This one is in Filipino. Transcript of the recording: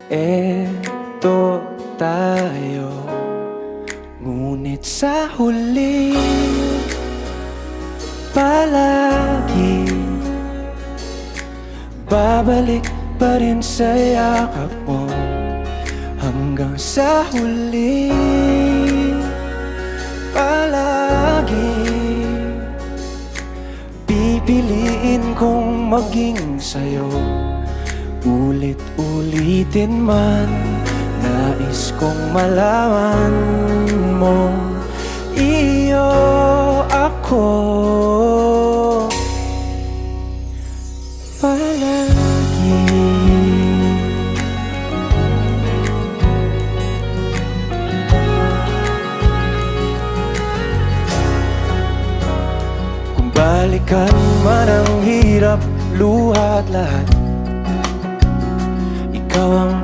Eto tayo, ngunit sa huli palagi babalik pa rin sa yakap mo. Hanggang sa huli palagi pipiliin kong maging sa'yo. Ulit-ulitin man, nais kong malaman mo, iyo ako palagi. Kung balikan man ang hirap, luha at lahat, ikaw ang